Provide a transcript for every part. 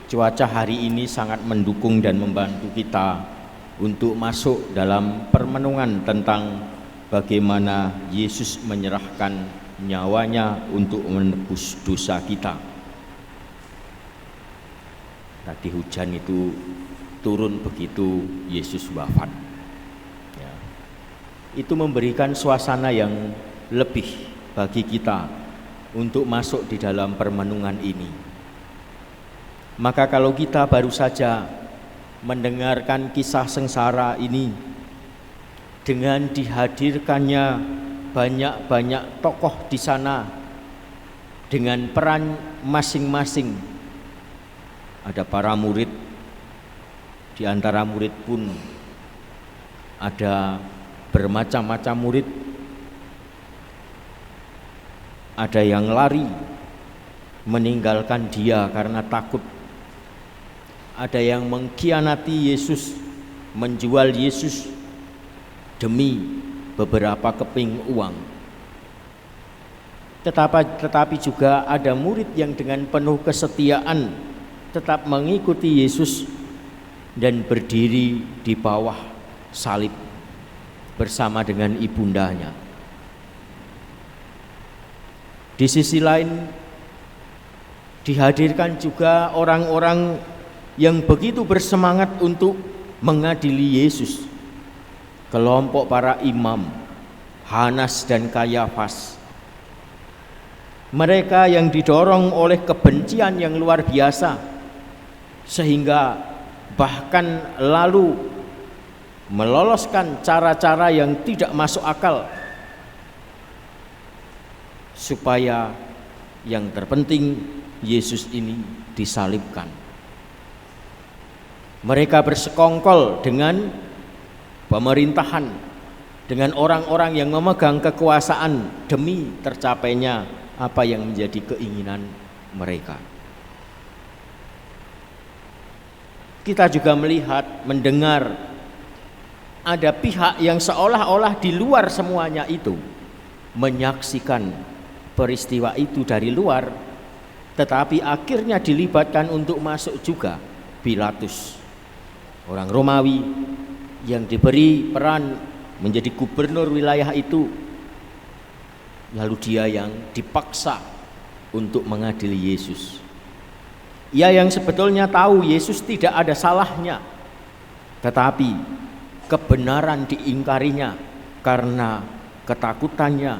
cuaca hari ini sangat mendukung dan membantu kita untuk masuk dalam permenungan tentang bagaimana Yesus menyerahkan nyawanya untuk menebus dosa kita. Tadi hujan itu turun begitu Yesus wafat. Ya. Itu memberikan suasana yang lebih bagi kita untuk masuk di dalam permenungan ini. Maka kalau kita baru saja mendengarkan kisah sengsara ini dengan dihadirkannya banyak-banyak tokoh di sana dengan peran masing-masing, ada para murid, di antara murid pun ada bermacam-macam murid, ada yang lari meninggalkan dia karena takut, ada yang mengkhianati Yesus, menjual Yesus demi beberapa keping uang. Tetapi juga ada murid yang dengan penuh kesetiaan tetap mengikuti Yesus dan berdiri di bawah salib bersama dengan ibundanya. Di sisi lain dihadirkan juga orang-orang yang begitu bersemangat untuk mengadili Yesus. Kelompok para imam, Hanas dan Kayafas. Mereka yang didorong oleh kebencian yang luar biasa, sehingga bahkan lalu meloloskan cara-cara yang tidak masuk akal, supaya yang terpenting Yesus ini disalibkan. Mereka bersekongkol dengan pemerintahan, dengan orang-orang yang memegang kekuasaan demi tercapainya apa yang menjadi keinginan mereka. Kita juga melihat, mendengar ada pihak yang seolah-olah di luar semuanya itu menyaksikan peristiwa itu dari luar, tetapi akhirnya dilibatkan untuk masuk juga. Pilatus, orang Romawi yang diberi peran menjadi gubernur wilayah itu, lalu dia yang dipaksa untuk mengadili Yesus. Ia yang sebetulnya tahu Yesus tidak ada salahnya, tetapi kebenaran diingkarinya karena ketakutannya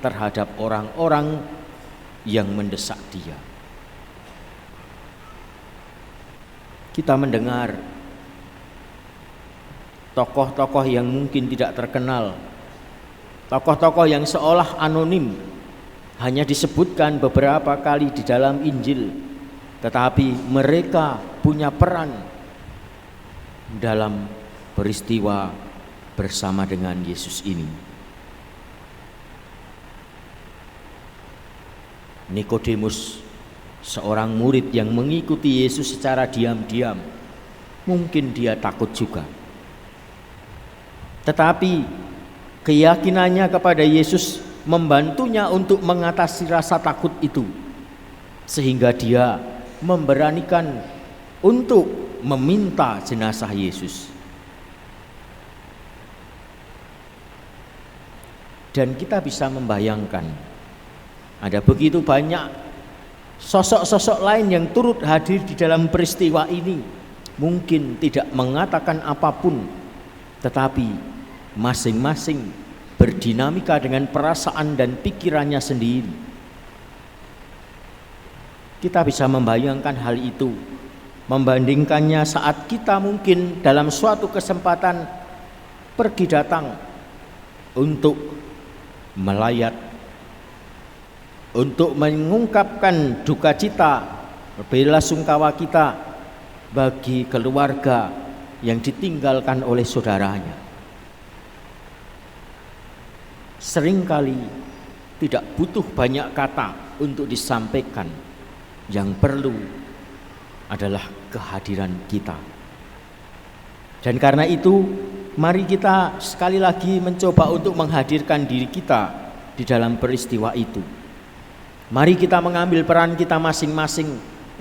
terhadap orang-orang yang mendesak dia. Kita mendengar tokoh-tokoh yang mungkin tidak terkenal, tokoh-tokoh yang seolah anonim, hanya disebutkan beberapa kali di dalam Injil, tetapi mereka punya peran dalam peristiwa bersama dengan Yesus ini. Nikodemus, seorang murid yang mengikuti Yesus secara diam-diam, mungkin dia takut juga. Tetapi keyakinannya kepada Yesus membantunya untuk mengatasi rasa takut itu, sehingga dia memberanikan untuk meminta jenazah Yesus. Dan kita bisa membayangkan ada begitu banyak sosok-sosok lain yang turut hadir di dalam peristiwa ini, mungkin tidak mengatakan apapun, tetapi masing-masing berdinamika dengan perasaan dan pikirannya sendiri. Kita bisa membayangkan hal itu, membandingkannya saat kita mungkin dalam suatu kesempatan pergi datang untuk melayat, untuk mengungkapkan duka cita, bela sungkawa kita bagi keluarga yang ditinggalkan oleh saudaranya. Seringkali tidak butuh banyak kata untuk disampaikan, yang perlu adalah kehadiran kita. Dan karena itu, mari kita sekali lagi mencoba untuk menghadirkan diri kita di dalam peristiwa itu. Mari kita mengambil peran kita masing-masing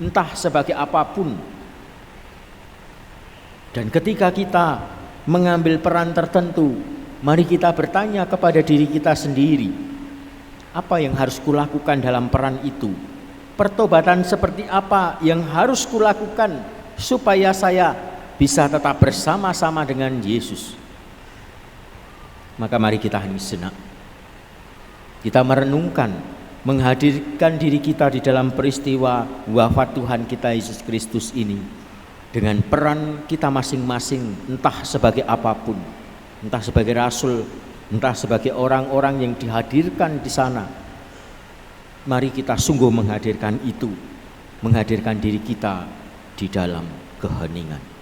entah sebagai apapun. Dan ketika kita mengambil peran tertentu, mari kita bertanya kepada diri kita sendiri, apa yang harus kulakukan dalam peran itu? Pertobatan seperti apa yang harus kulakukan supaya saya bisa tetap bersama-sama dengan Yesus? Maka mari kita hening sejenak. Kita merenungkan, menghadirkan diri kita di dalam peristiwa wafat Tuhan kita Yesus Kristus ini dengan peran kita masing-masing, entah sebagai apapun, entah sebagai rasul, entah sebagai orang-orang yang dihadirkan di sana. Mari kita sungguh menghadirkan itu, menghadirkan diri kita di dalam keheningan.